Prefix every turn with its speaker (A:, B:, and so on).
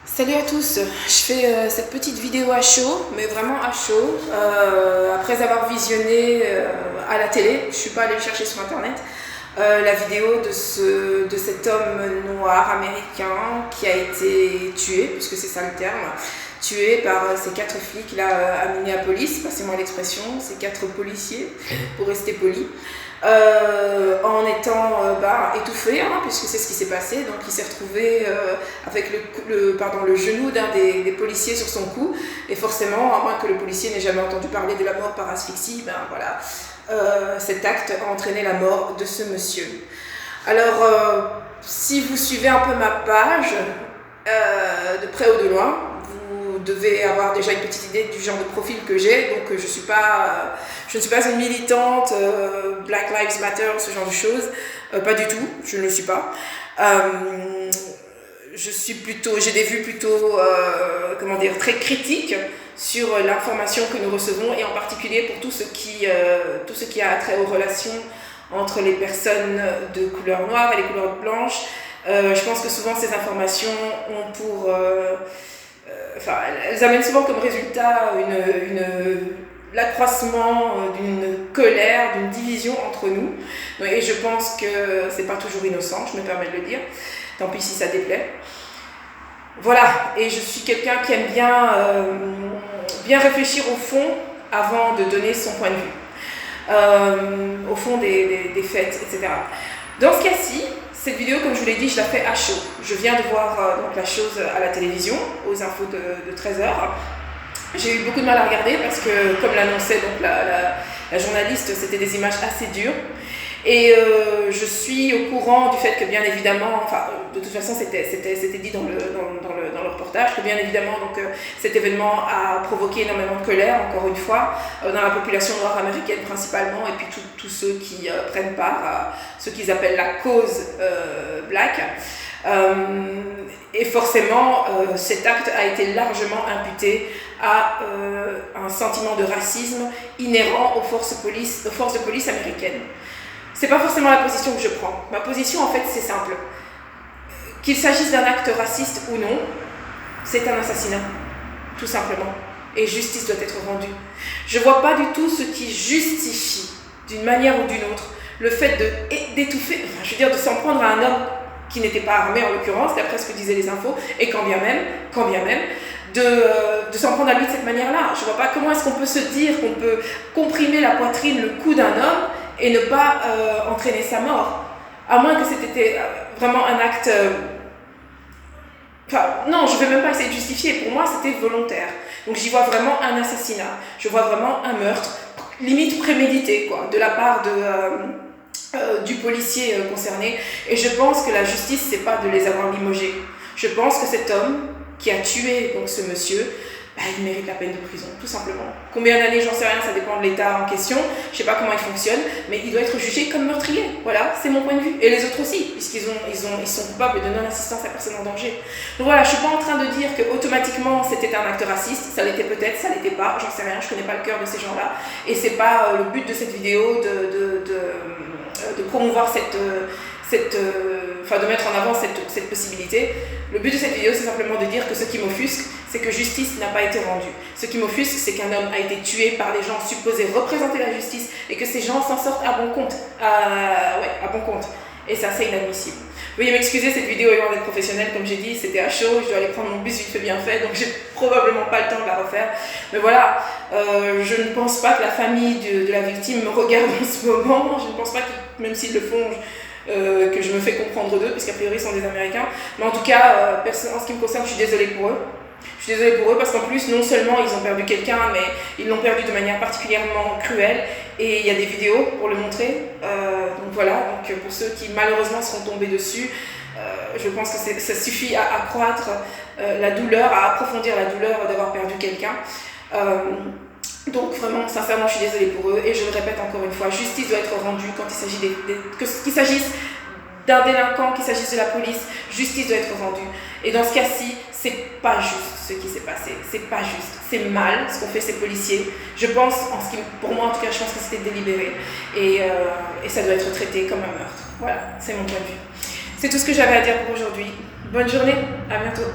A: Salut à tous, je fais cette petite vidéo à chaud, mais vraiment à chaud, après avoir visionné à la télé, je ne suis pas allée le chercher sur internet, la vidéo de cet homme noir américain qui a été tué, puisque c'est ça le terme, tué par ces 4 flics là à Minneapolis, passez-moi l'expression, ces 4 policiers, pour rester poli. En étant étouffé, puisque c'est ce qui s'est passé. Donc il s'est retrouvé avec le genou d'un des policiers sur son cou, et forcément, à moins que le policier n'ait jamais entendu parler de la mort par asphyxie, cet acte a entraîné la mort de ce monsieur. Alors, si vous suivez un peu ma page, de près ou de loin, vous devez avoir déjà une petite idée du genre de profil que j'ai. Donc je ne suis pas une militante Black Lives Matter, ce genre de choses, pas du tout, je ne le suis pas. J'ai des vues plutôt très critiques sur l'information que nous recevons, et en particulier pour tout ce qui a trait aux relations entre les personnes de couleur noire et les couleurs blanches. Je pense que souvent ces informations ont elles amènent souvent comme résultat l'accroissement d'une colère, d'une division entre nous. Et je pense que c'est pas toujours innocent, je me permets de le dire. Tant pis si ça déplaît. Voilà, et je suis quelqu'un qui aime bien réfléchir au fond avant de donner son point de vue. Au fond des faits, etc. Dans ce cas-ci, cette vidéo, comme je vous l'ai dit, je la fais à chaud. Je viens de voir la chose à la télévision, aux infos de 13h. J'ai eu beaucoup de mal à regarder parce que, comme l'annonçait la journaliste, c'était des images assez dures. Et je suis au courant du fait que, bien évidemment, de toute façon c'était dit dans le reportage, que bien évidemment cet événement a provoqué énormément de colère, encore une fois, dans la population noire américaine principalement, et puis tous ceux qui prennent part à ce qu'ils appellent la cause black. Et forcément, cet acte a été largement imputé à un sentiment de racisme inhérent aux forces de police américaines. C'est pas forcément la position que je prends. Ma position, en fait, c'est simple. Qu'il s'agisse d'un acte raciste ou non, c'est un assassinat, tout simplement. Et justice doit être rendue. Je vois pas du tout ce qui justifie, d'une manière ou d'une autre, le fait d'étouffer, de s'en prendre à un homme qui n'était pas armé, en l'occurrence, d'après ce que disaient les infos, et quand bien même, de s'en prendre à lui de cette manière-là. Je vois pas comment est-ce qu'on peut se dire qu'on peut comprimer la poitrine, le cou d'un homme, et ne pas entraîner sa mort, à moins que c'était vraiment un acte... non, je ne vais même pas essayer de justifier, pour moi c'était volontaire. Donc j'y vois vraiment un assassinat, je vois vraiment un meurtre, limite prémédité, de la part du policier concerné. Et je pense que la justice, c'est pas de les avoir limogés. Je pense que cet homme qui a tué ce monsieur, il mérite la peine de prison, tout simplement. Combien d'années, j'en sais rien, ça dépend de l'état en question, je sais pas comment il fonctionne, mais il doit être jugé comme meurtrier. Voilà, c'est mon point de vue. Et les autres aussi, puisqu'ils sont coupables de non-assistance à personne en danger. Donc voilà, je suis pas en train de dire que automatiquement c'était un acte raciste, ça l'était peut-être, ça l'était pas, j'en sais rien, je connais pas le cœur de ces gens-là, et c'est pas le but de cette vidéo de promouvoir de mettre en avant cette possibilité. Le but de cette vidéo, c'est simplement de dire que ce qui m'offusque, c'est que justice n'a pas été rendue. Ce qui m'offusque, c'est qu'un homme a été tué par des gens supposés représenter la justice, et que ces gens s'en sortent à bon compte. À bon compte. Et ça, c'est inadmissible. Veuillez m'excuser, cette vidéo est loin d'être professionnelle, comme j'ai dit, c'était à chaud, je dois aller prendre mon bus vite fait bien fait, donc j'ai probablement pas le temps de la refaire. Mais voilà, je ne pense pas que la famille de la victime me regarde en ce moment, je ne pense pas que, même s'ils le font, que je me fais comprendre d'eux, puisqu'a priori ils sont des Américains. Mais en tout cas, en ce qui me concerne, je suis désolée pour eux. Je suis désolée pour eux parce qu'en plus, non seulement ils ont perdu quelqu'un, mais ils l'ont perdu de manière particulièrement cruelle. Et il y a des vidéos pour le montrer. Donc voilà, pour ceux qui malheureusement seront tombés dessus, je pense que ça suffit à accroître la douleur, à approfondir la douleur d'avoir perdu quelqu'un. Donc vraiment, sincèrement, je suis désolée pour eux, et je le répète encore une fois, justice doit être rendue quand il s'agit qu'il s'agisse d'un délinquant, qu'il s'agisse de la police, justice doit être rendue. Et dans ce cas-ci, c'est pas juste ce qui s'est passé, c'est pas juste, c'est mal ce qu'ont fait ces policiers. Je pense, pour moi en tout cas, je pense que c'était délibéré, et ça doit être traité comme un meurtre. Voilà, c'est mon point de vue. C'est tout ce que j'avais à dire pour aujourd'hui. Bonne journée, à bientôt.